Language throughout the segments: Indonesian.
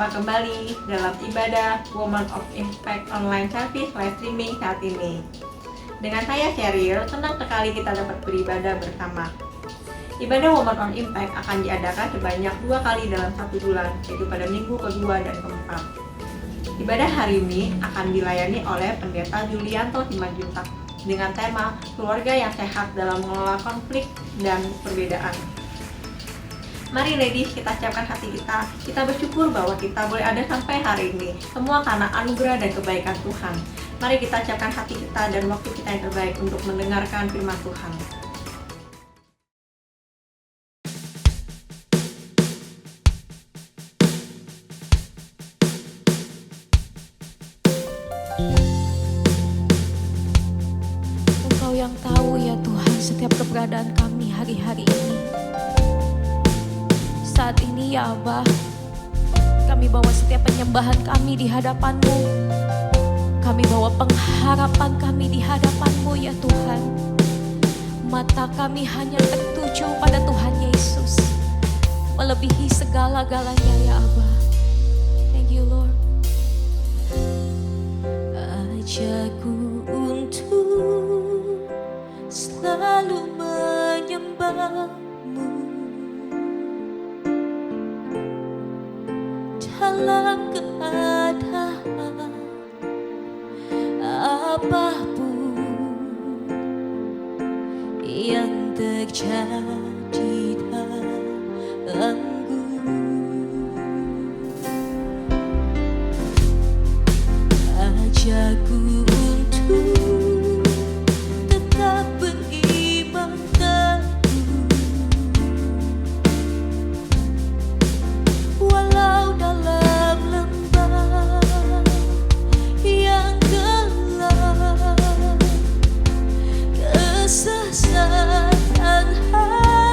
Berjumpa kembali dalam ibadah Woman of Impact Online Service live streaming saat ini. Dengan saya Sheryl, senang sekali kita dapat beribadah bersama. Ibadah Woman on Impact akan diadakan sebanyak 2 kali dalam 1 bulan, yaitu pada minggu kedua dan keempat. Ibadah hari ini akan dilayani oleh Pendeta Julianto Simanjuntak dengan tema Keluarga yang Sehat dalam Mengelola Konflik dan Perbedaan. Mari ladies, kita siapkan hati kita. Kita bersyukur bahwa kita boleh ada sampai hari ini. Semua karena anugerah dan kebaikan Tuhan. Mari kita siapkan hati kita dan waktu kita yang terbaik untuk mendengarkan firman Tuhan. Engkau yang tahu ya Tuhan setiap keberadaan kami hari-hari ini. Saat ini ya Abah, kami bawa setiap penyembahan kami di hadapan-Mu. Kami bawa pengharapan kami di hadapan-Mu ya Tuhan. Mata kami hanya tertuju pada Tuhan Yesus, melebihi segala-galanya ya Abah. Thank you Lord. Ajakku untuk selalu menyembah-Mu dalam keadaan apapun yang terjadi dalamku. Ajakku untuk tetap beriman teguh, walau dalam lembah yang gelap, kesesatan hati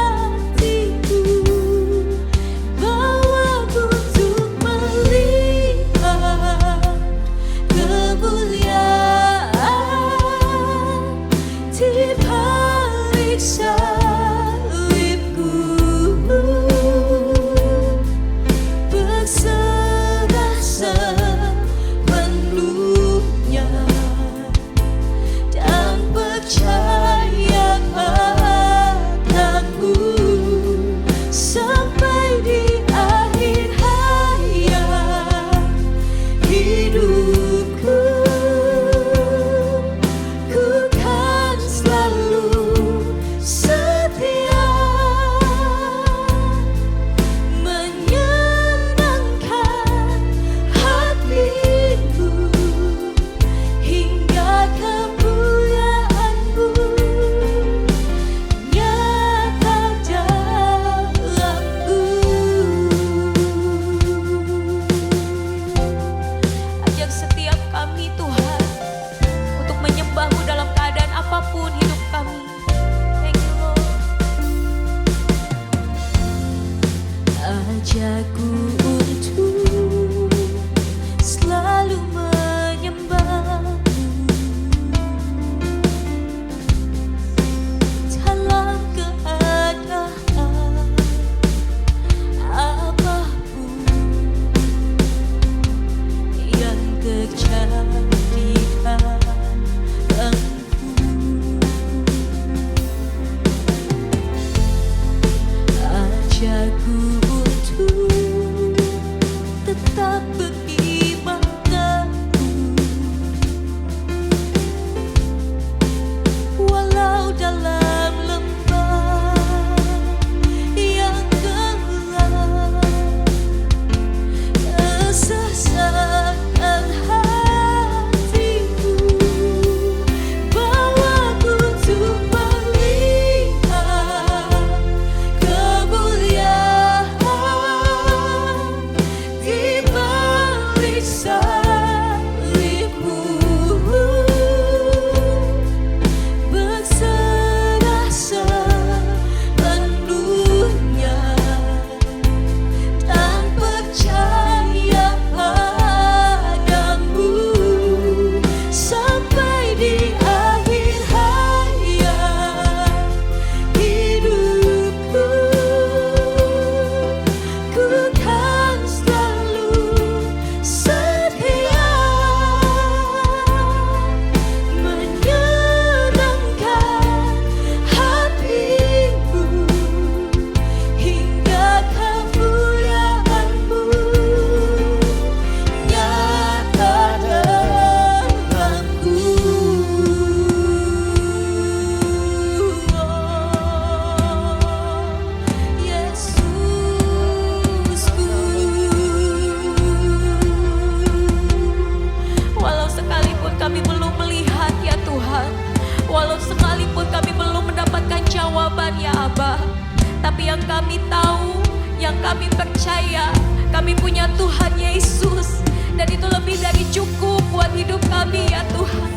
Tapi yang kami tahu, yang kami percaya, kami punya Tuhan Yesus, dan itu lebih dari cukup buat hidup kami ya Tuhan.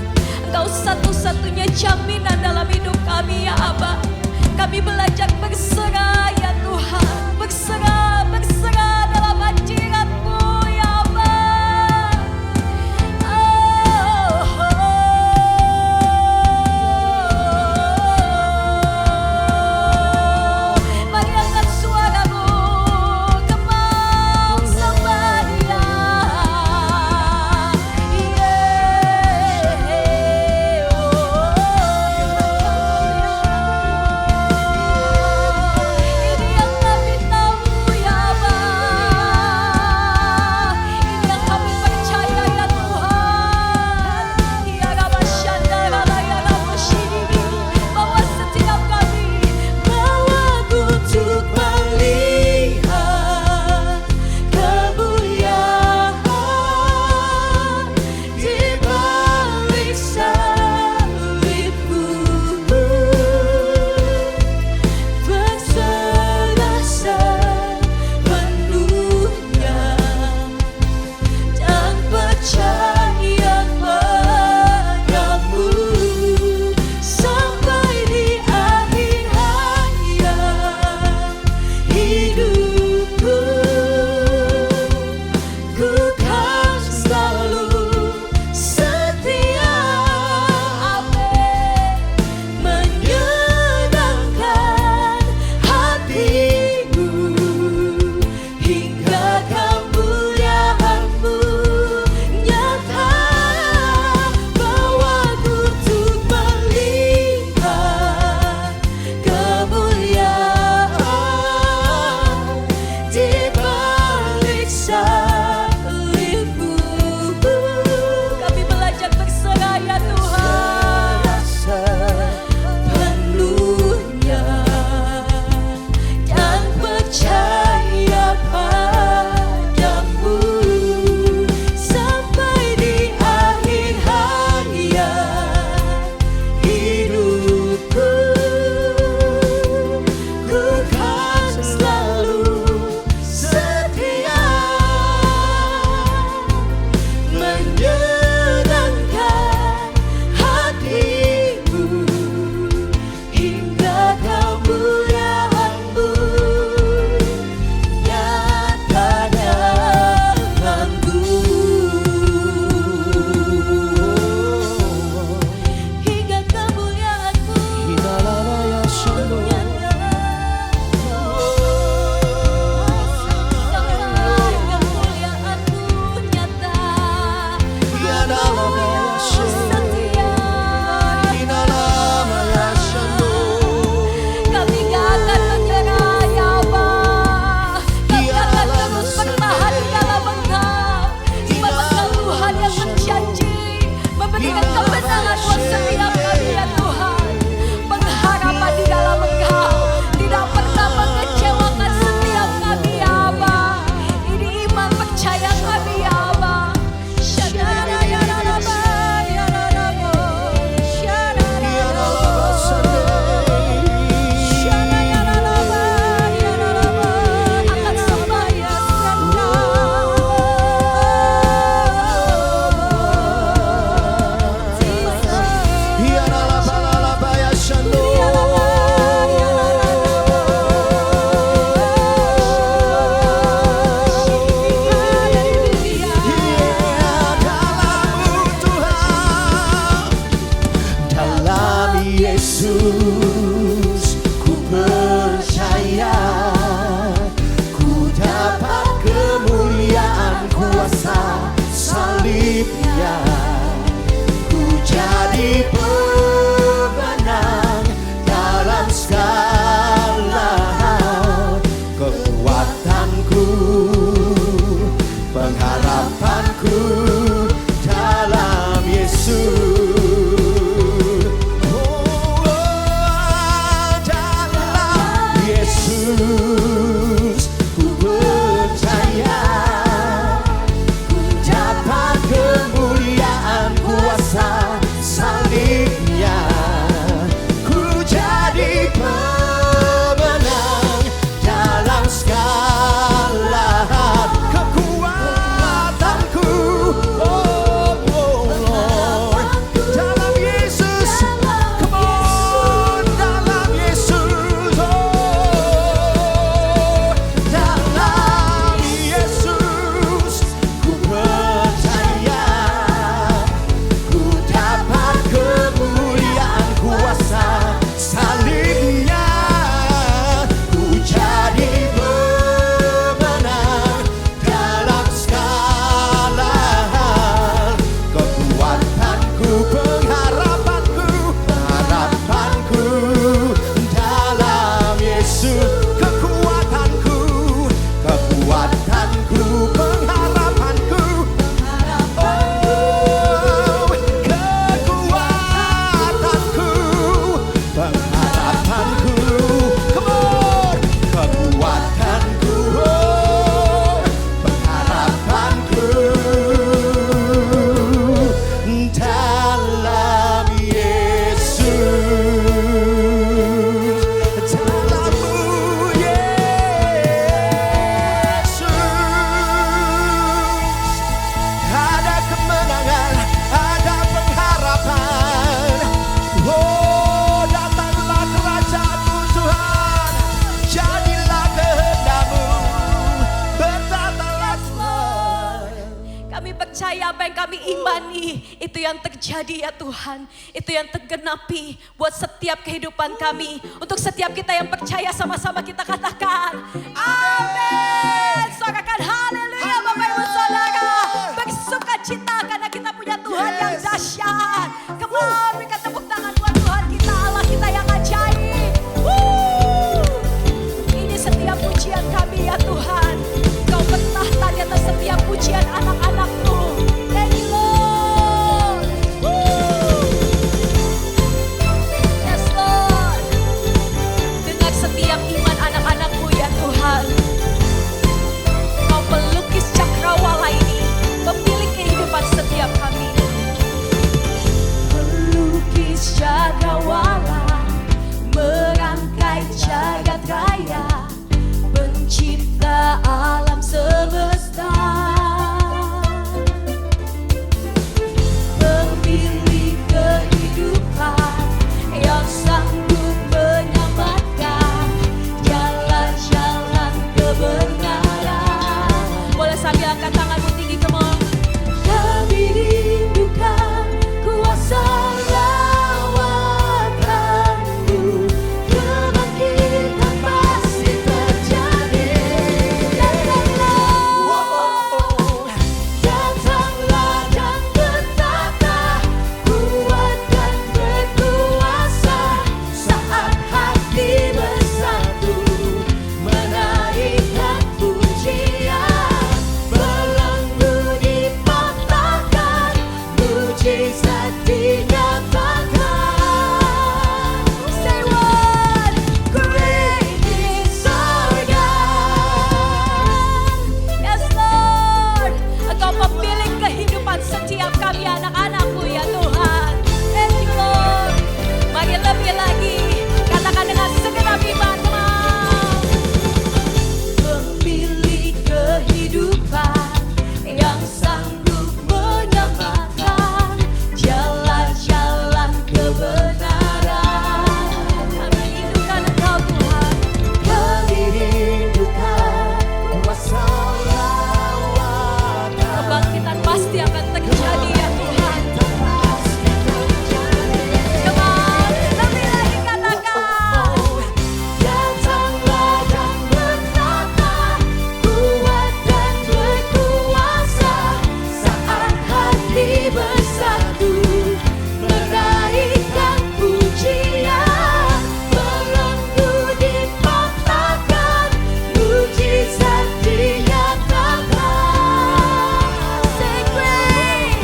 Engkau satu-satunya jaminan dalam hidup kami ya Aba. Kami belajar berserah ya Tuhan, berserah, berserah dalam hadirat-Mu ya Aba. Mari angkat suaramu, gemau sembah Dia. Ini yang kami tahu ya Aba, ini yang kami percaya ya Tuhan. Ya Rabbashanda ya Rabbasyidi, bahwa setiap kami bawaku untuk melihat kemuliaan di balik salibmu, berserah sepenuhnya dan percaya padamu sampai di akhir hayat hidupku. Ku kan selalu setia, menyenangkan hatimu hingga kemuliaan-Mu nyata, bawaku untuk melihat kemuliaan di balik salibmu. Kami belajar berserah ya Tuhan, sepenuhnya dan percaya padamu sampai di akhir hayat hidupku. Ku kan selalu setia, menyenangkan hatimu hingga kemuliaan-Mu nyata dalamku, hingga kemuliaan-Mu nyata, kemuliaan-Mu nyata. Setia, kami gak akan menyerah ya Aba. Kami akan terus bertahan di dalam Engkau, sebab Engkau Tuhan yang berjanji memberikan kebenaran buat setiap kami ya Tuhan. Pengharapan di dalam Engkau tidak pernah mengecewakan setiap kami ya Aba. Ini iman percaya kami ya Aba. Syadara ya Raba, ya Rabo, syadara ya Rabo, syadara ya Raba, ya Rabo, akan sembah ya Sanda. Jesus, imani, itu yang terjadi ya Tuhan. Itu yang tergenapi buat setiap kehidupan kami. Untuk setiap kita yang percaya, sama-sama kita katakan amin. Sorakan haleluya Bapak Ibu Saudara. Bersuka cita karena kita punya Tuhan yang dahsyat. Kembali berikan tepuk tangan buat Tuhan kita, Allah kita yang ajaib. Ini setiap pujian kami ya Tuhan. Kau bertahta di atas setiap pujian anak-anak-Mu. Thank you Lord. Yes Lord. Dengan setiap iman anak-anak-Mu ya Tuhan, Kau pelukis cakrawala ini, pemilik kehidupan setiap kami. Pelukis cakrawala, merangkai jagat raya, pencipta alam semesta, pemilik kehidupan yang sanggup menyelamatkan jalan-jalan kebenaran. Boleh sambil angkat tanganmu tinggi, come on. Kami rindukan kuasa lawatan-Mu, kebangkitan pasti terjadi. Datanglah dan bertata, kuat dan berkuasa, saat hati bersatu menaikkan pujian. Belenggu dipatahkan, mujizat dinyatakan. Say what? Great is our God. Yes Lord, Engkau pemilik kehidupan setiap kami anak-anak-Mu ya Tuhan. Thank you Lord. Mari lebih lagi katakan dengan segenap iman, come on. Pemilik kehidupan yang sanggup menyelamatkan jalan-jalan kebenaran. Kami rindukan Engkau Tuhan. Kami rindukan kuasa lawatan. Kebangkitan pasti akan terjadi ya Tuhan. Come on, lebih lagi katakan. Datanglah dan bertata, kuat dan berkuasa, saat hati bersatu menaikkan pujian. Belenggu dipatahkan, mujizat dinyatakan. Say great,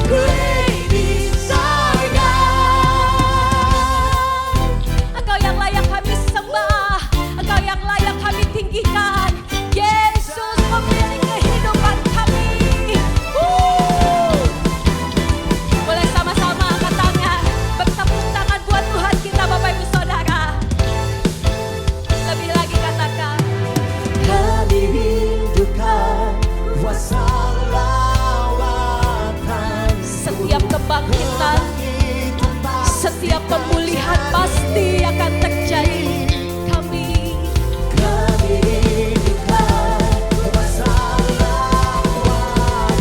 great is our God. Engkau yang layak kami sembah, Engkau yang layak kami tinggikan. Yesus pemilik kehidupan kami. Boleh sama-sama angkat tangan, bertepuk tangan buat Tuhan kita Bapak Ibu Saudara. Lebih lagi katakan, Kami rindukan kuasa lawatan, setiap kebangkitan, setiap pemulihan pasti akan terjadi. Kami rindukan kuasa lawatan,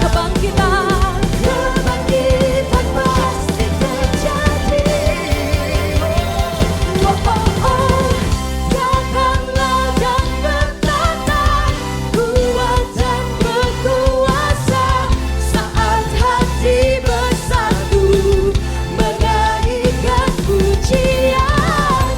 kebangkitan, kebangkitan pasti terjadi. datanglah dan bertata, Kuat dan berkuasa, saat hati bersatu menaikkan pujian.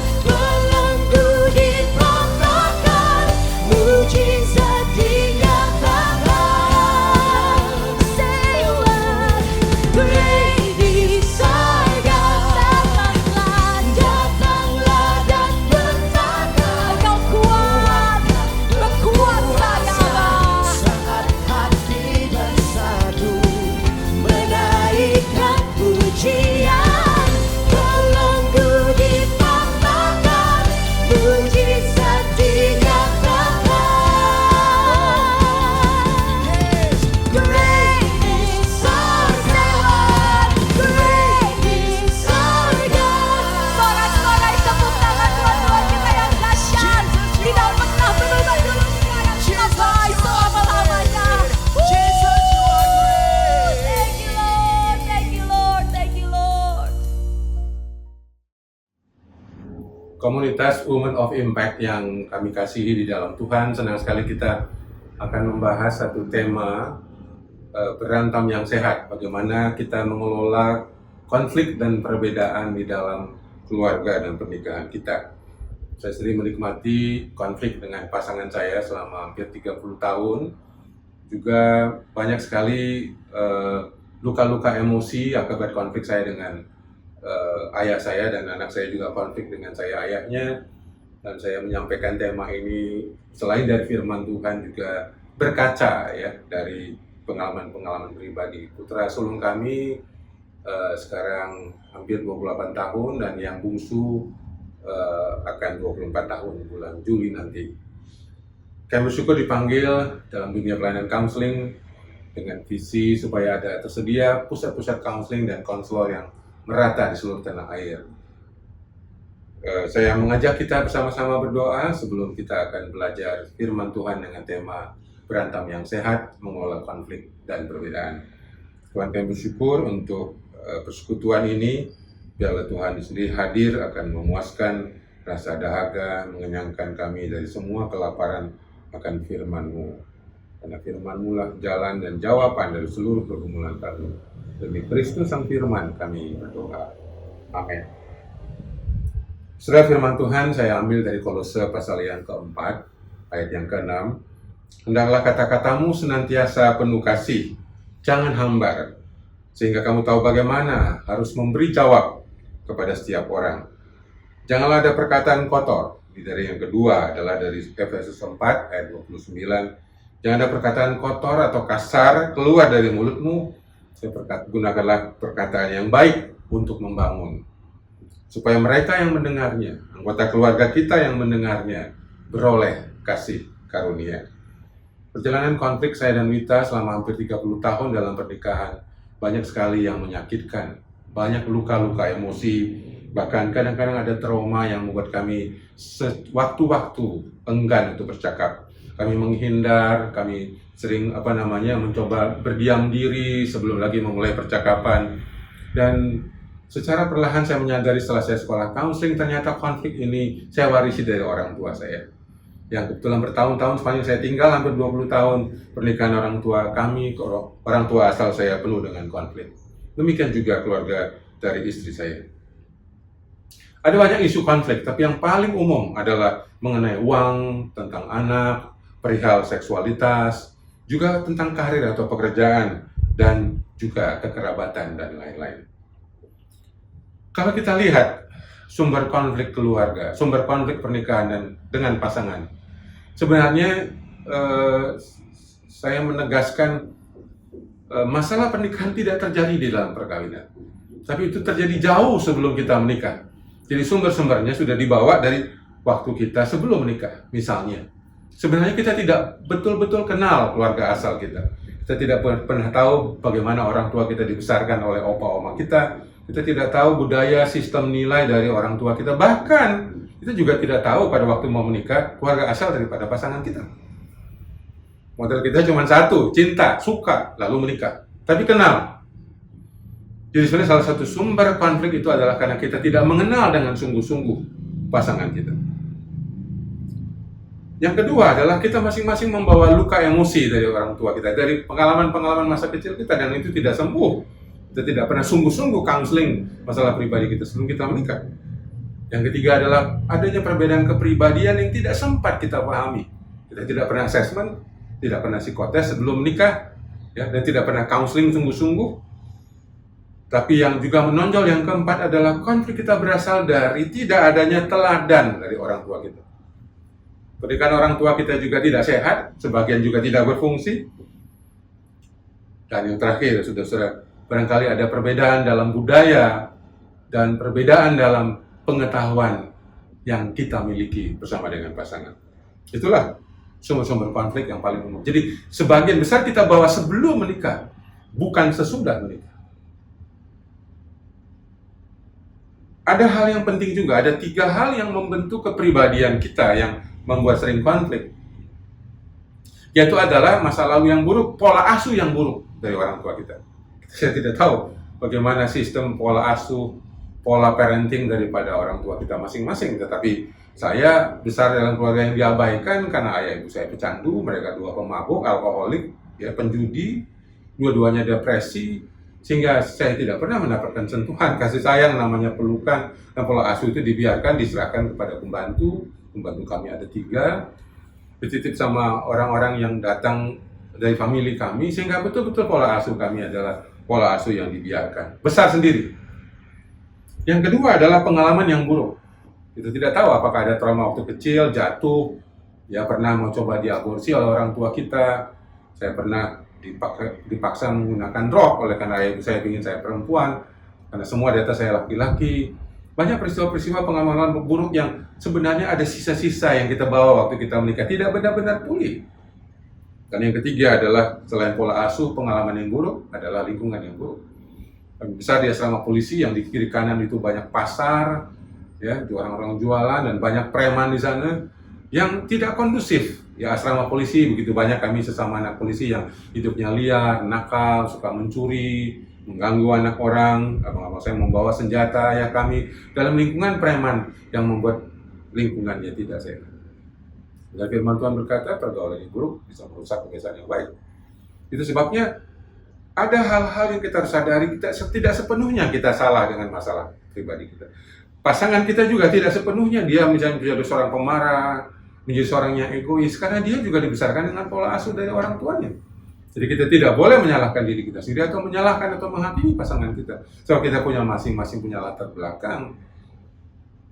Komunitas Women of Impact yang kami kasihi di dalam Tuhan, senang sekali kita akan membahas satu tema berantam yang sehat. Bagaimana kita mengelola konflik dan perbedaan di dalam keluarga dan pernikahan kita. Saya sering menikmati konflik dengan pasangan saya selama hampir 30 tahun. Juga banyak sekali luka-luka emosi akibat konflik saya dengan ayah saya, dan anak saya juga konflik dengan saya ayahnya. Dan saya menyampaikan tema ini selain dari firman Tuhan juga berkaca ya dari pengalaman-pengalaman pribadi. Putra sulung kami sekarang hampir 28 tahun dan yang bungsu akan 24 tahun bulan Juli nanti. Kami bersyukur dipanggil dalam dunia pelayanan counseling dengan visi supaya ada tersedia pusat-pusat counseling dan konselor yang merata di seluruh tanah air. Saya mengajak kita bersama-sama berdoa sebelum kita akan belajar firman Tuhan dengan tema berantam yang sehat, mengelola konflik dan perbedaan. Tuhan, kami bersyukur untuk persekutuan ini. Biarlah Tuhan sendiri hadir akan memuaskan rasa dahaga, mengenyangkan kami dari semua kelaparan akan firman-Mu. Karena firman-Mu lah jalan dan jawaban dari seluruh pergumulan kami. Demi Kristus Sang Firman kami berdoa. Amin. Saudara, firman Tuhan saya ambil dari Kolose pasal yang keempat, ayat yang ke-6. Hendaklah kata-katamu senantiasa penuh kasih, jangan hambar, sehingga kamu tahu bagaimana harus memberi jawab kepada setiap orang. Janganlah ada perkataan kotor. Dari yang kedua adalah dari Efesus 4 ayat 29. Jangan ada perkataan kotor atau kasar keluar dari mulutmu. Gunakanlah perkataan yang baik untuk membangun, supaya mereka yang mendengarnya, anggota keluarga kita yang mendengarnya, beroleh kasih karunia. Perjalanan konflik saya dan Wita selama hampir 30 tahun dalam pernikahan banyak sekali yang menyakitkan, banyak luka-luka emosi, bahkan kadang-kadang ada trauma yang membuat kami sewaktu-waktu enggan untuk bercakap. Kami menghindar, kami sering mencoba berdiam diri sebelum lagi memulai percakapan. Dan secara perlahan saya menyadari setelah saya sekolah counseling, ternyata konflik ini saya warisi dari orang tua saya. Yang kebetulan bertahun-tahun sepanjang saya tinggal, hampir 20 tahun pernikahan orang tua kami, orang tua asal saya penuh dengan konflik. Demikian juga keluarga dari istri saya. Ada banyak isu konflik, tapi yang paling umum adalah mengenai uang, tentang anak, perihal seksualitas, juga tentang karir atau pekerjaan, dan juga kekerabatan dan lain-lain. Kalau kita lihat sumber konflik keluarga, sumber konflik pernikahan dan dengan pasangan, sebenarnya saya menegaskan masalah pernikahan tidak terjadi di dalam perkawinan, tapi itu terjadi jauh sebelum kita menikah. Jadi sumber-sumbernya sudah dibawa dari waktu kita sebelum menikah. Misalnya, sebenarnya kita tidak betul-betul kenal keluarga asal kita. Kita tidak pernah tahu bagaimana orang tua kita dibesarkan oleh opa oma kita. Kita tidak tahu budaya, sistem nilai dari orang tua kita. Bahkan kita juga tidak tahu pada waktu mau menikah keluarga asal daripada pasangan kita. Model kita cuma satu, cinta, suka, lalu menikah. Tapi kenal. Jadi sebenarnya salah satu sumber konflik itu adalah karena kita tidak mengenal dengan sungguh-sungguh pasangan kita. Yang kedua adalah kita masing-masing membawa luka emosi dari orang tua kita, dari pengalaman-pengalaman masa kecil kita, dan itu tidak sembuh. Kita tidak pernah sungguh-sungguh counseling masalah pribadi kita sebelum kita menikah. Yang ketiga adalah adanya perbedaan kepribadian yang tidak sempat kita pahami. Kita tidak pernah assessment, tidak pernah psikotes sebelum menikah, ya, dan tidak pernah counseling sungguh-sungguh. Tapi yang juga menonjol yang keempat adalah konflik kita berasal dari tidak adanya teladan dari orang tua kita. Pernikahan orang tua kita juga tidak sehat, sebagian juga tidak berfungsi. Dan yang terakhir, saudara-saudara, barangkali ada perbedaan dalam budaya dan perbedaan dalam pengetahuan yang kita miliki bersama dengan pasangan. Itulah sumber-sumber konflik yang paling umum. Jadi sebagian besar kita bawa sebelum menikah, bukan sesudah menikah. Ada hal yang penting juga, ada 3 hal yang membentuk kepribadian kita yang membuat sering konflik. Yaitu adalah masa lalu yang buruk, pola asuh yang buruk dari orang tua kita. Saya tidak tahu bagaimana sistem pola asuh, pola parenting daripada orang tua kita masing-masing. Tetapi saya besar dalam keluarga yang diabaikan karena ayah ibu saya pecandu, mereka dua pemabuk, alkoholik, ya penjudi, dua-duanya depresi, sehingga saya tidak pernah mendapatkan sentuhan kasih sayang namanya pelukan, dan pola asuh itu dibiarkan diserahkan kepada pembantu kami ada 3, dititip sama orang-orang yang datang dari famili kami, sehingga betul-betul pola asuh kami adalah pola asuh yang dibiarkan, besar sendiri. Yang kedua adalah pengalaman yang buruk. Kita tidak tahu apakah ada trauma waktu kecil, jatuh, ya pernah mau coba diaborsi oleh orang tua kita. Saya pernah dipaksa menggunakan rok oleh karena ayah ibu saya ingin saya perempuan, karena semua di atas saya laki-laki. Banyak peristiwa-peristiwa pengalaman buruk yang sebenarnya ada sisa-sisa yang kita bawa waktu kita menikah, tidak benar-benar pulih. Dan yang ketiga adalah selain pola asuh, pengalaman yang buruk adalah lingkungan yang buruk. Besar di asrama polisi yang di kiri kanan itu banyak pasar, ya, orang-orang jualan dan banyak preman di sana yang tidak kondusif. Ya, asrama polisi begitu banyak kami sesama anak polisi yang hidupnya liar, nakal, suka mencuri, mengganggu anak orang. Abang-abang saya membawa senjata ya kami dalam lingkungan preman yang membuat lingkungannya tidak sehat. Dan firman Tuhan berkata, pergaulan yang buruk bisa merusak kebiasaan yang baik. Itu sebabnya ada hal-hal yang kita harus sadari, kita tidak sepenuhnya kita salah dengan masalah pribadi kita. Pasangan kita juga tidak sepenuhnya dia menjadi seorang pemarah, menjadi seorang yang egois, karena dia juga dibesarkan dengan pola asuh dari orang tuanya. Jadi kita tidak boleh menyalahkan diri kita sendiri atau menyalahkan atau menghakimi pasangan kita. Sebab kita punya masing-masing punya latar belakang.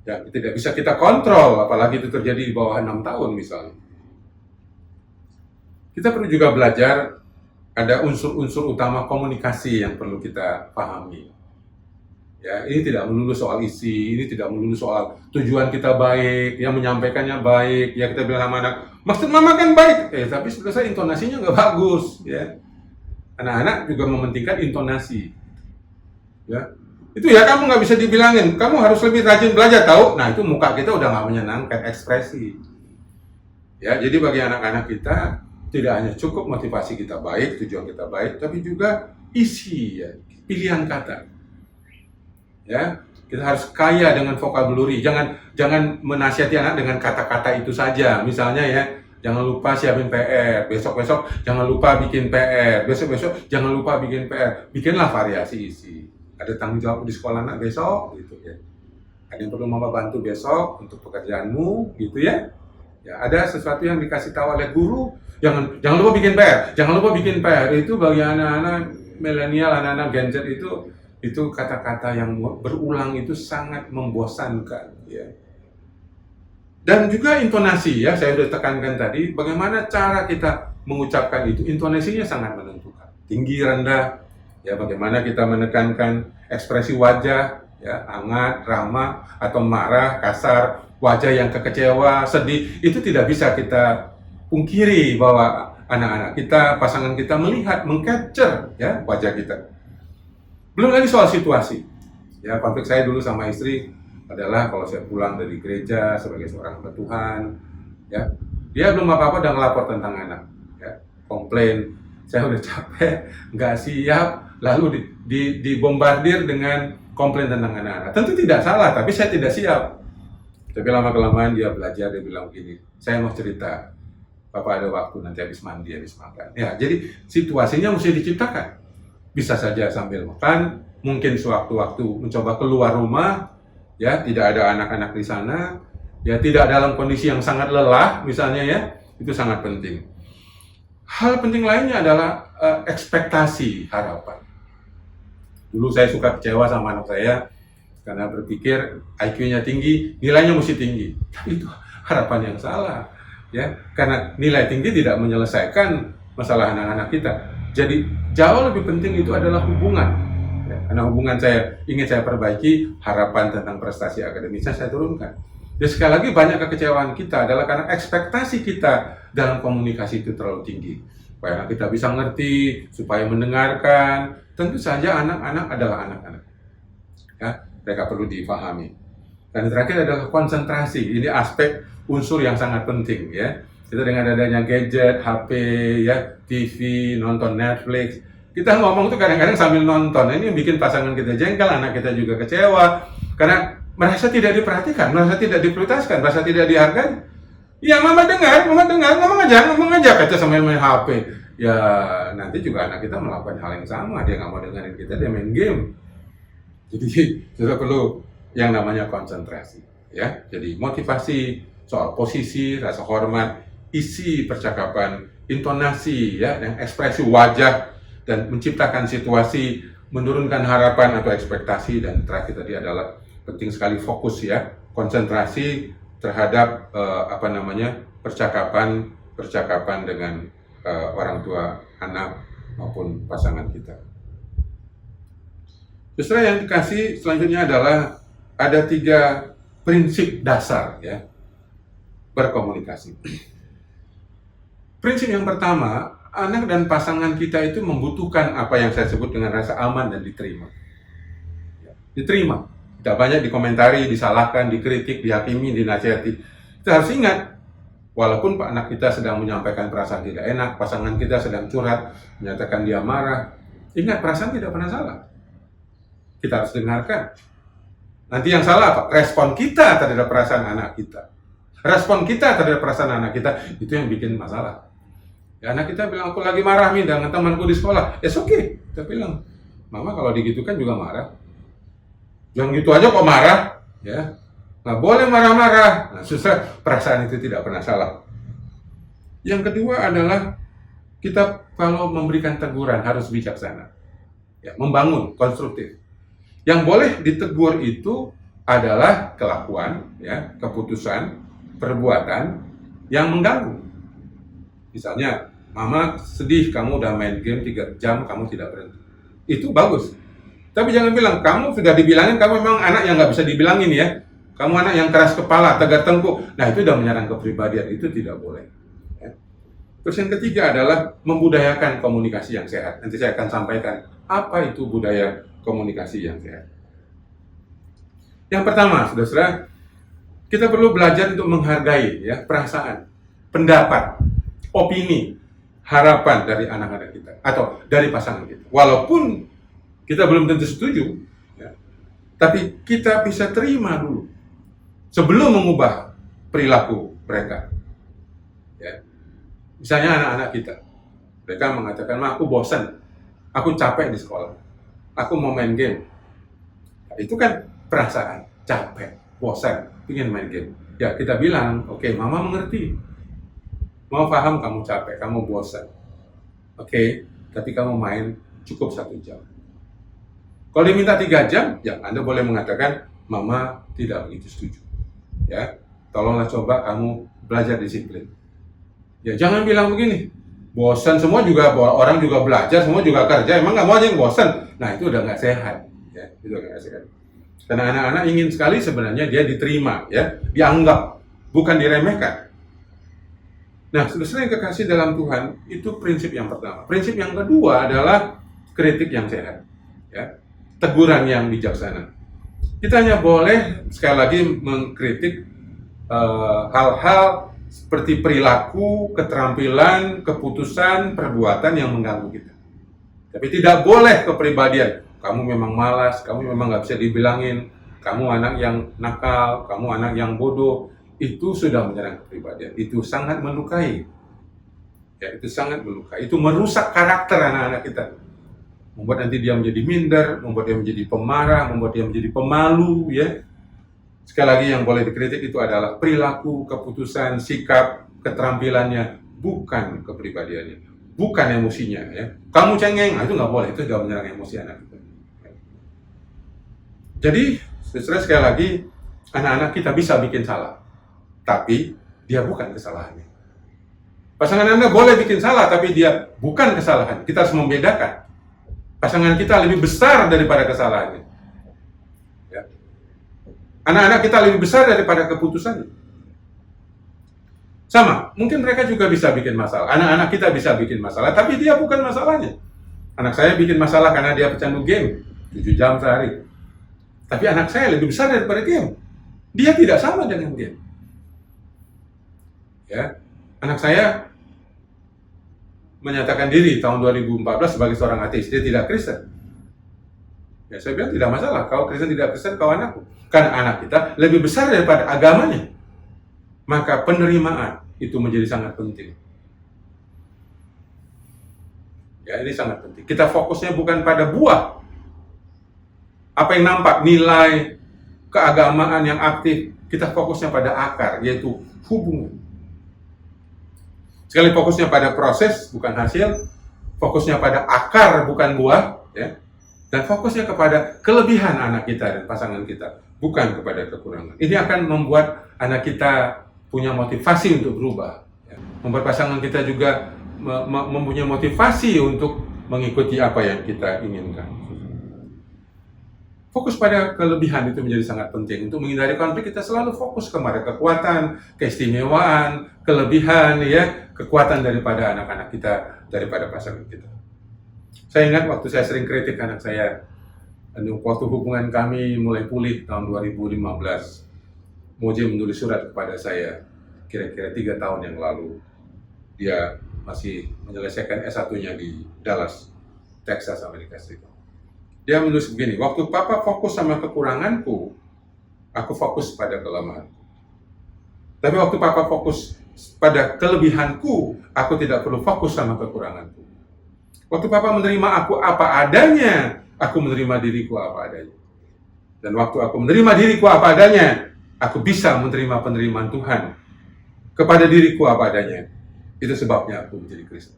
Ya, tidak bisa kita kontrol, apalagi itu terjadi di bawah 6 tahun misalnya. Kita perlu juga belajar ada unsur-unsur utama komunikasi yang perlu kita pahami. Ya, ini tidak melulu soal isi, ini tidak melulu soal tujuan kita baik, yang menyampaikannya baik. Ya kita bilang sama anak, maksud mama kan baik, tapi sebenarnya intonasinya nggak bagus. Ya, anak-anak juga mementingkan intonasi. Ya, itu ya kamu nggak bisa dibilangin, kamu harus lebih rajin belajar tahu. Nah itu muka kita udah nggak menyenangkan, ekspresi. Ya, jadi bagi anak-anak kita tidak hanya cukup motivasi kita baik, tujuan kita baik, tapi juga isi, ya, pilihan kata. Ya, kita harus kaya dengan vocabulary. Jangan menasihati anak dengan kata-kata itu saja. Misalnya ya, jangan lupa siapin PR, besok-besok jangan lupa bikin PR, besok-besok jangan lupa bikin PR. Bikinlah variasi isi. Ada tanggung jawab di sekolah anak besok, gitu ya. Ada yang perlu mama bantu besok untuk pekerjaanmu, gitu ya. Ya, ada sesuatu yang dikasih tahu oleh guru. Jangan lupa bikin PR, jangan lupa bikin PR. Itu bagi anak-anak milenial, anak-anak Gen Z itu kata-kata yang berulang itu sangat membosankan, ya. Dan juga intonasi, ya, saya sudah tekankan tadi, bagaimana cara kita mengucapkan itu, intonasinya sangat menentukan. Tinggi, rendah, ya, bagaimana kita menekankan ekspresi wajah, ya, hangat, ramah, atau marah, kasar, wajah yang kekecewa, sedih, itu tidak bisa kita pungkiri bahwa anak-anak kita, pasangan kita melihat, meng-capture, ya, wajah kita. Belum lagi soal situasi. Ya, konflik saya dulu sama istri adalah kalau saya pulang dari gereja sebagai seorang hamba Tuhan, ya, dia belum apa-apa udah ngelapor tentang anak, ya, komplain, saya udah capek, nggak siap, lalu dibombardir dengan komplain tentang anak-anak. Tentu tidak salah, tapi saya tidak siap. Tapi lama-kelamaan dia belajar, dia bilang begini, saya mau cerita, Papa ada waktu nanti habis mandi, habis makan. Ya, jadi situasinya mesti diciptakan. Bisa saja sambil makan, mungkin sewaktu-waktu mencoba keluar rumah, ya, tidak ada anak-anak di sana, ya, tidak dalam kondisi yang sangat lelah, misalnya, ya, itu sangat penting. Hal penting lainnya adalah ekspektasi, harapan. Dulu saya suka kecewa sama anak saya karena berpikir IQ-nya tinggi, nilainya mesti tinggi. Tapi itu harapan yang salah, ya, karena nilai tinggi tidak menyelesaikan masalah anak-anak kita. Jadi jauh lebih penting itu adalah hubungan. Ya, karena hubungan saya ingin saya perbaiki, harapan tentang prestasi akademisnya saya turunkan. Jadi sekali lagi banyak kekecewaan kita adalah karena ekspektasi kita dalam komunikasi itu terlalu tinggi. Supaya anak kita bisa ngerti, supaya mendengarkan. Tentu saja anak-anak adalah anak-anak. Ya, mereka perlu dipahami. Dan terakhir adalah konsentrasi. Ini aspek unsur yang sangat penting, ya. Kita dengan adanya gadget, HP, ya, TV, nonton Netflix, kita ngomong tuh kadang-kadang sambil nonton. Ini yang bikin pasangan kita jengkel, anak kita juga kecewa. Karena merasa tidak diperhatikan, merasa tidak diprioritaskan, merasa tidak dihargai. Ya mama dengar, ngomong aja kata sambil main HP. Ya nanti juga anak kita melakukan hal yang sama, dia nggak mau dengerin kita, dia main game. Jadi sudah perlu yang namanya konsentrasi, ya. Jadi motivasi soal posisi, rasa hormat, isi percakapan, intonasi, ya, dan ekspresi wajah, dan menciptakan situasi, menurunkan harapan atau ekspektasi, dan terakhir tadi adalah penting sekali fokus, ya, konsentrasi terhadap percakapan dengan orang tua anak maupun pasangan kita. Justru yang dikasih selanjutnya adalah ada 3 prinsip dasar, ya, berkomunikasi. Prinsip yang pertama, anak dan pasangan kita itu membutuhkan apa yang saya sebut dengan rasa aman dan diterima. Ya, diterima. Tidak banyak dikomentari, disalahkan, dikritik, dihakimi, dinasihati. Kita harus ingat, walaupun anak kita sedang menyampaikan perasaan tidak enak, pasangan kita sedang curhat, menyatakan dia marah, ingat perasaan tidak pernah salah. Kita harus dengarkan. Nanti yang salah apa? Respon kita terhadap perasaan anak kita. Respon kita terhadap perasaan anak kita, itu yang bikin masalah. Ya, anak kita bilang, aku lagi marah nih dengan temanku di sekolah. It's okay. Kita bilang, mama kalau digitukan juga marah. Jangan gitu aja kok marah. Ya, nggak boleh marah-marah. Nah, susah, perasaan itu tidak pernah salah. Yang kedua adalah, kita kalau memberikan teguran harus bijaksana. Ya, membangun, konstruktif. Yang boleh ditegur itu adalah kelakuan, ya, keputusan, perbuatan yang mengganggu. Misalnya, mama sedih, kamu udah main game 3 jam, kamu tidak berhenti. Itu bagus. Tapi jangan bilang, kamu sudah dibilangin, kamu memang anak yang nggak bisa dibilangin, ya. Kamu anak yang keras kepala, tegar tengkuk. Nah, itu udah menyerang kepribadian, itu tidak boleh. Ya. Terus yang ketiga adalah membudayakan komunikasi yang sehat. Nanti saya akan sampaikan apa itu budaya komunikasi yang sehat. Yang pertama, saudara, kita perlu belajar untuk menghargai, ya, perasaan, pendapat, opini, harapan dari anak-anak kita atau dari pasangan kita. Walaupun kita belum tentu setuju, ya, tapi kita bisa terima dulu sebelum mengubah perilaku mereka. Ya. Misalnya anak-anak kita, mereka mengatakan, "Ma, aku bosan, aku capek di sekolah, aku mau main game." Nah, itu kan perasaan, capek, bosan, ingin main game. Ya, kita bilang, oke, mama mengerti. Mau paham kamu capek, kamu bosan. Oke, tapi kamu main cukup 1 jam. Kalau diminta 3 jam, ya Anda boleh mengatakan, mama tidak begitu setuju. Ya, tolonglah coba kamu belajar disiplin. Ya, jangan bilang begini, bosan semua juga, orang juga belajar, semua juga kerja, emang nggak mau aja yang bosan. Nah, itu udah nggak sehat. Ya, itu nggak sehat. Karena anak-anak ingin sekali sebenarnya dia diterima, ya, dianggap, bukan diremehkan. Nah, saudara yang kekasih dalam Tuhan, itu prinsip yang pertama. Prinsip yang kedua adalah kritik yang sehat, ya, teguran yang bijaksana. Kita hanya boleh sekali lagi mengkritik hal-hal seperti perilaku, keterampilan, keputusan, perbuatan yang mengganggu kita. Tapi tidak boleh kepribadian. Kamu memang malas, kamu memang nggak bisa dibilangin, kamu anak yang nakal, kamu anak yang bodoh. Itu sudah menyerang kepribadian. Itu sangat melukai. Ya, itu sangat melukai. Itu merusak karakter anak-anak kita. Membuat nanti dia menjadi minder, membuat dia menjadi pemarah, membuat dia menjadi pemalu, ya. Sekali lagi yang boleh dikritik itu adalah perilaku, keputusan, sikap, keterampilannya, bukan kepribadiannya, bukan emosinya, ya. Kamu cengeng, itu nggak boleh, itu sudah menyerang emosi anak kita. Jadi, sekali lagi, anak-anak kita bisa bikin salah, tapi dia bukan kesalahannya. Pasangan Anda boleh bikin salah, tapi dia bukan kesalahan. Kita harus membedakan. Pasangan kita lebih besar daripada kesalahannya. Ya. Anak-anak kita lebih besar daripada keputusannya. Sama, mungkin mereka juga bisa bikin masalah. Anak-anak kita bisa bikin masalah, tapi dia bukan masalahnya. Anak saya bikin masalah karena dia pecandu game 7 jam sehari. Tapi anak saya lebih besar daripada game. Dia tidak sama dengan game. Ya, anak saya menyatakan diri tahun 2014 sebagai seorang ateis. Dia tidak Kristen. Ya, saya bilang tidak masalah, kau Kristen tidak Kristen, kau anakku. Karena anak kita lebih besar daripada agamanya. Maka penerimaan itu menjadi sangat penting. Ya, ini sangat penting. Kita fokusnya bukan pada buah. Apa yang nampak, nilai, keagamaan yang aktif. Kita fokusnya pada akar, yaitu hubungan. Sekali fokusnya pada proses, bukan hasil. Fokusnya pada akar, bukan buah. Ya. Dan fokusnya kepada kelebihan anak kita dan pasangan kita, bukan kepada kekurangan. Ini akan membuat anak kita punya motivasi untuk berubah. Ya. Membuat pasangan kita juga mempunyai motivasi untuk mengikuti apa yang kita inginkan. Fokus pada kelebihan itu menjadi sangat penting. Untuk menghindari konflik, kita selalu fokus kepada kekuatan, keistimewaan, kelebihan, ya, kekuatan daripada anak-anak kita, daripada pasangan kita. Saya ingat waktu saya sering kritik anak saya, waktu hubungan kami mulai pulih tahun 2015, Moje menulis surat kepada saya, kira-kira 3 tahun yang lalu. Dia masih menyelesaikan S1-nya di Dallas, Texas, Amerika Serikat. Dia menulis begini, waktu Papa fokus sama kekuranganku, aku fokus pada kelemahan. Tapi waktu Papa fokus pada kelebihanku, aku tidak perlu fokus sama kekuranganku. Waktu Papa menerima aku apa adanya, aku menerima diriku apa adanya. Dan waktu aku menerima diriku apa adanya, aku bisa menerima penerimaan Tuhan kepada diriku apa adanya. Itu sebabnya aku menjadi Kristen.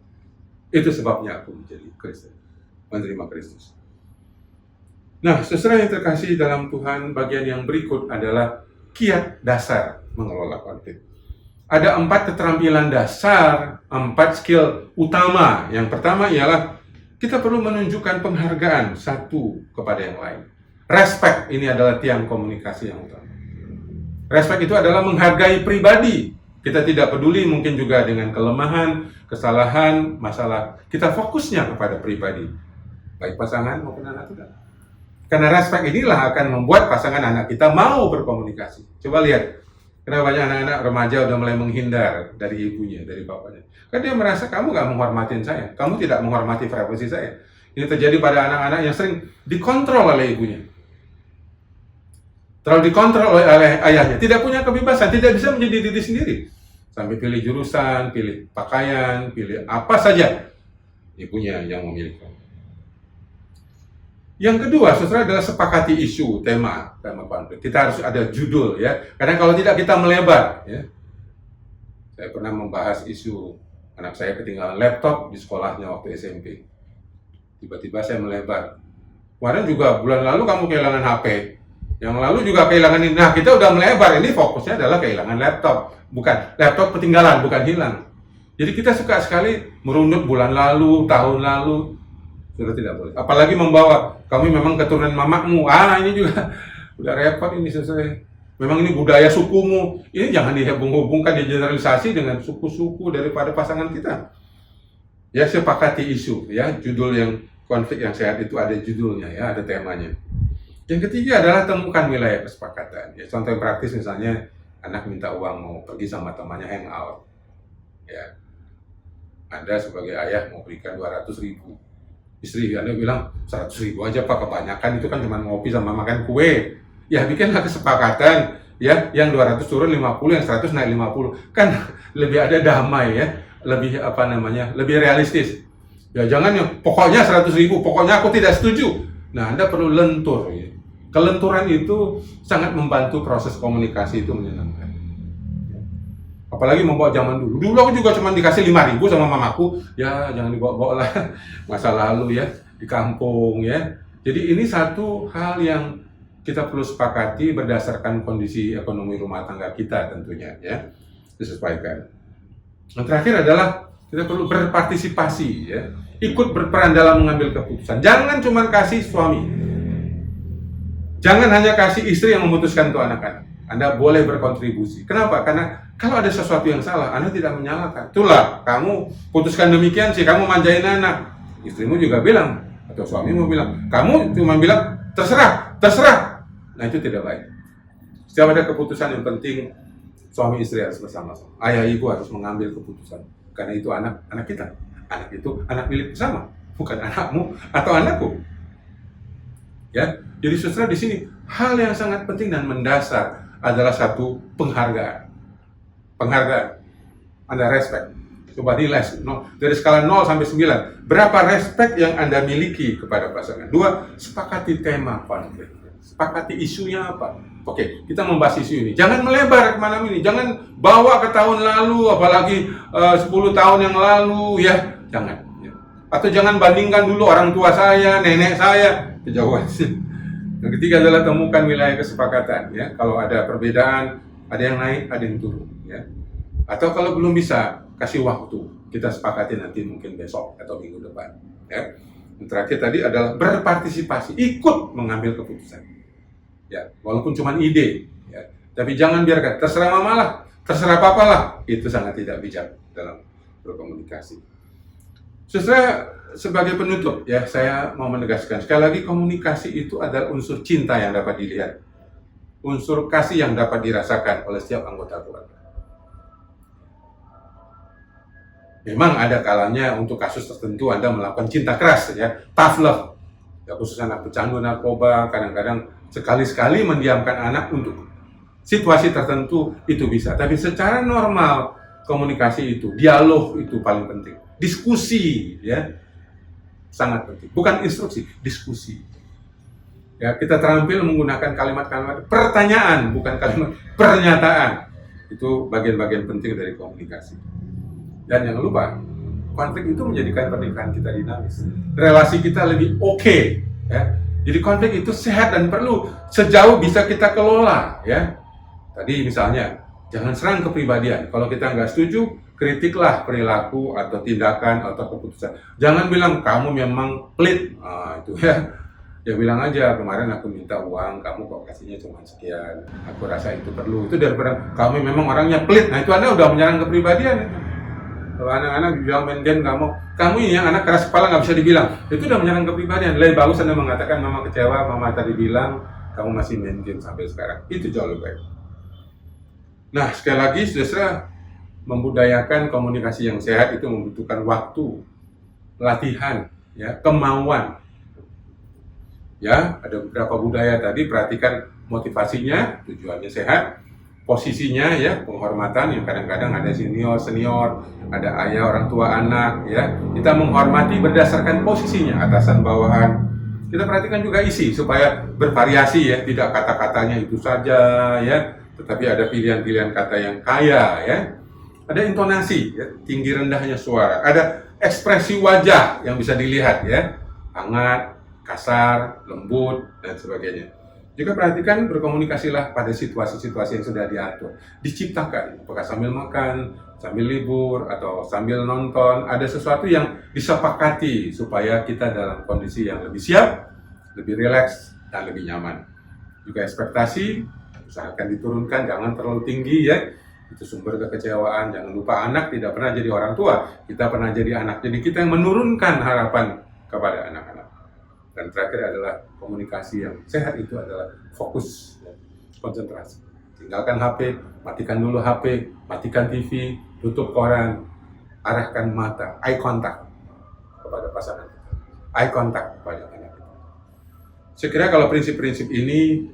Itu sebabnya aku menjadi Kristen. Menerima Kristus. Nah, saudara yang terkasih dalam Tuhan, bagian yang berikut adalah kiat dasar mengelola konflik. Ada 4 keterampilan dasar, 4 skill utama. Yang pertama ialah kita perlu menunjukkan penghargaan satu kepada yang lain. Respect, ini adalah tiang komunikasi yang utama. Respect itu adalah menghargai pribadi. Kita tidak peduli mungkin juga dengan kelemahan, kesalahan, masalah. Kita fokusnya kepada pribadi. Baik pasangan maupun anak kita. Karena respect inilah akan membuat pasangan anak kita mau berkomunikasi. Coba lihat, kenapa banyak anak-anak remaja udah mulai menghindar dari ibunya, dari bapaknya. Karena dia merasa kamu gak menghormatin saya, kamu tidak menghormati privasi saya. Ini terjadi pada anak-anak yang sering dikontrol oleh ibunya. Terlalu dikontrol oleh ayahnya, tidak punya kebebasan, tidak bisa menjadi diri sendiri. Sampai pilih jurusan, pilih pakaian, pilih apa saja, ibunya yang memiliki. Yang kedua, saudara, adalah sepakati isu, tema konflik. Kita harus ada judul, ya. Karena kalau tidak kita melebar, ya. Saya pernah membahas isu anak saya ketinggalan laptop di sekolahnya waktu SMP. Tiba-tiba saya melebar. Kemarin juga bulan lalu kamu kehilangan HP. Yang lalu juga kehilangan ini. Nah, kita udah melebar. Ini fokusnya adalah kehilangan laptop. Bukan laptop ketinggalan, bukan hilang. Jadi kita suka sekali merunut bulan lalu, tahun lalu. Sudah tidak boleh. Apalagi membawa, kami memang keturunan mamakmu. Ini juga udah repot ini selesai. Memang ini budaya sukumu. Ini jangan dihubung-hubungkan, digeneralisasi dengan suku-suku daripada pasangan kita. Ya, sepakati isu. Ya, judul yang konflik yang sehat itu ada judulnya, ya, ada temanya. Yang ketiga adalah temukan wilayah kesepakatan. Ya, contoh yang praktis misalnya anak minta uang mau pergi sama temannya hangout. Ya, Anda sebagai ayah mau berikan 200.000. Istri Anda bilang 100.000 aja Pak, kebanyakan itu kan cuma ngopi sama makan kue. Ya bikinlah kesepakatan, ya, yang 200 turun 50, yang 100 naik 50. Kan lebih ada damai, ya, lebih lebih realistis. Ya jangan yang pokoknya 100.000, pokoknya aku tidak setuju. Nah, Anda perlu lentur, ya. Kelenturan itu sangat membantu proses komunikasi itu menyenangkan. Apalagi membawa zaman dulu. Dulu aku juga cuma dikasih 5.000 sama mamaku. Ya, jangan dibawa-bawa lah. Masa lalu, ya, di kampung, ya. Jadi ini satu hal yang kita perlu sepakati berdasarkan kondisi ekonomi rumah tangga kita tentunya, ya. Disesuaikan. Yang terakhir adalah kita perlu berpartisipasi, ya. Ikut berperan dalam mengambil keputusan. Jangan cuma kasih suami. Jangan hanya kasih istri yang memutuskan untuk anak-anak. Anda boleh berkontribusi. Kenapa? Karena kalau ada sesuatu yang salah, Anda tidak menyalahkan. Itulah, kamu putuskan demikian sih, kamu manjain anak. Istrimu juga bilang, atau suamimu bilang, kamu cuma bilang, terserah. Nah, itu tidak baik. Setiap ada keputusan yang penting, suami istri harus bersama-sama. Ayah ibu harus mengambil keputusan. Karena itu anak kita. Anak itu anak milik bersama, bukan anakmu atau anakku. Ya, jadi saudara di sini hal yang sangat penting dan mendasar adalah satu penghargaan. Penghargaan. Anda respect. Coba nilai dari skala 0 sampai 9. Berapa respect yang Anda miliki kepada pasangan? 2, sepakati tema konflik. Sepakati isunya apa? Oke, kita membahas isu ini. Jangan melebar ke malam ini. Jangan bawa ke tahun lalu, apalagi 10 tahun yang lalu, ya. Jangan. Ya. Atau jangan bandingkan dulu orang tua saya, nenek saya. Kejauhan. Yang ketiga adalah temukan wilayah kesepakatan. Ya. Kalau ada perbedaan, ada yang naik, ada yang turun. Ya. Atau kalau belum bisa, kasih waktu. Kita sepakati nanti mungkin besok atau minggu depan. Ya. Yang terakhir tadi adalah berpartisipasi, ikut mengambil keputusan. Ya, walaupun cuma ide, ya. Tapi jangan biarkan terserah mama lah, terserah papa lah. Itu sangat tidak bijak dalam berkomunikasi. Saudara, sebagai penutup, ya saya mau menegaskan sekali lagi, komunikasi itu adalah unsur cinta yang dapat dilihat, unsur kasih yang dapat dirasakan oleh setiap anggota keluarga. Memang ada kalanya untuk kasus tertentu Anda melakukan cinta keras, ya, tough love. Ya, khusus anak pecandu narkoba, kadang-kadang sekali-sekali mendiamkan anak untuk situasi tertentu itu bisa. Tapi secara normal komunikasi itu, dialog itu paling penting. Diskusi, ya, sangat penting. Bukan instruksi, diskusi. Ya, kita terampil menggunakan kalimat-kalimat pertanyaan, bukan kalimat pernyataan. Itu bagian-bagian penting dari komunikasi. Dan jangan lupa, konflik itu menjadikan pernikahan kita dinamis. Relasi kita lebih oke, ya. Jadi konflik itu sehat dan perlu sejauh bisa kita kelola, ya. Tadi misalnya, jangan serang kepribadian. Kalau kita nggak setuju, kritiklah perilaku atau tindakan atau keputusan. Jangan bilang kamu memang pelit, itu ya. Ya bilang aja, kemarin aku minta uang, kamu kok kasihnya cuma sekian. Aku rasa itu perlu. Itu daripada kamu memang orangnya pelit. Nah itu Anda udah menyerang kepribadian. Itu. Kalau anak-anak dibilang main game, kamu ini yang anak keras kepala nggak bisa dibilang. Itu udah menyerang kepribadian. Lebih bagus Anda mengatakan mama kecewa, mama tadi bilang kamu masih main game sampai sekarang. Itu jauh lebih baik. Nah sekali lagi, saudara, membudayakan komunikasi yang sehat itu membutuhkan waktu, latihan, ya, kemauan. Ya, ada beberapa budaya tadi, perhatikan motivasinya, tujuannya sehat, posisinya, ya, penghormatan yang kadang-kadang ada senior, ada ayah, orang tua, anak, ya. Kita menghormati berdasarkan posisinya, atasan, bawahan. Kita perhatikan juga isi supaya bervariasi, ya, tidak kata-katanya itu saja, ya, tetapi ada pilihan-pilihan kata yang kaya, ya. Ada intonasi, ya, tinggi rendahnya suara, ada ekspresi wajah yang bisa dilihat, ya, hangat, kasar, lembut, dan sebagainya. Juga perhatikan, berkomunikasilah pada situasi-situasi yang sudah diatur. Diciptakan, apakah sambil makan, sambil libur, atau sambil nonton, ada sesuatu yang disepakati supaya kita dalam kondisi yang lebih siap, lebih rileks, dan lebih nyaman. Juga ekspektasi, usahakan diturunkan, jangan terlalu tinggi, ya. Itu sumber kekecewaan. Jangan lupa, anak tidak pernah jadi orang tua, kita pernah jadi anak. Jadi kita yang menurunkan harapan kepada anak-anak. Dan terakhir adalah komunikasi yang sehat itu adalah fokus, ya, konsentrasi. Tinggalkan HP, matikan dulu HP, matikan TV, tutup koran, arahkan mata, eye contact kepada pasangan kita, eye contact kepada anak kita. Sekiranya kalau prinsip-prinsip ini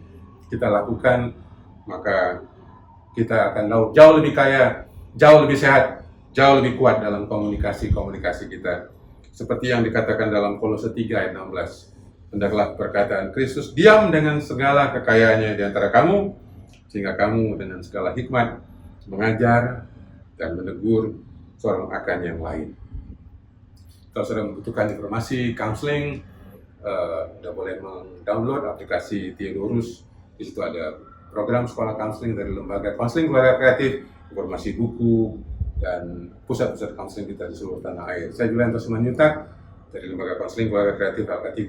kita lakukan, maka kita akan jauh lebih kaya, jauh lebih sehat, jauh lebih kuat dalam komunikasi kita. Seperti yang dikatakan dalam Kolose 3 ayat 16. Hendaklah perkataan Kristus diam dengan segala kekayaannya di antara kamu, sehingga kamu dengan segala hikmat mengajar dan menegur seorang akan yang lain. Kalau sudah membutuhkan informasi counseling, sudah boleh mendownload aplikasi Theodorus. Di situ ada program sekolah counseling dari Lembaga Counseling Keluarga Kreatif, informasi buku, dan pusat-pusat counseling kita di seluruh tanah air. Saya Julianto Simanjuntak dari Lembaga Counseling Keluarga Kreatif Alka-3,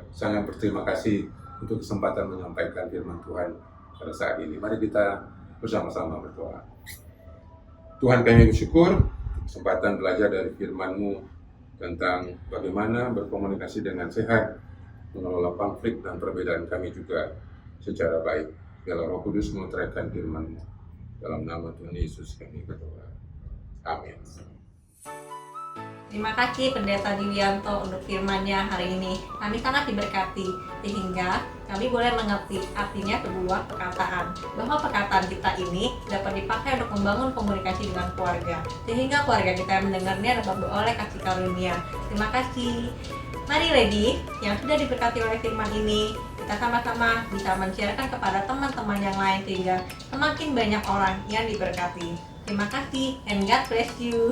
sangat berterima kasih untuk kesempatan menyampaikan firman Tuhan pada saat ini. Mari kita bersama-sama berdoa. Tuhan, kami bersyukur kesempatan belajar dari firman-Mu tentang bagaimana berkomunikasi dengan sehat, mengelola konflik dan perbedaan kami juga secara baik. Biarlah Roh Kudus menerangkan firman-Mu. Dalam nama Tuhan Yesus kami berdoa. Amin. Terima kasih Pendeta Diwianto untuk firman-Nya hari ini. Kami sangat diberkati sehingga kami boleh mengerti artinya sebuah perkataan, bahwa perkataan kita ini dapat dipakai untuk membangun komunikasi dengan keluarga, sehingga keluarga kita yang mendengarnya dapat beroleh kasih karunia. Terima kasih. Mari lady yang sudah diberkati oleh firman ini, kita sama-sama bisa men-sharekan kepada teman-teman yang lain sehingga semakin banyak orang yang diberkati. Terima kasih and God bless you.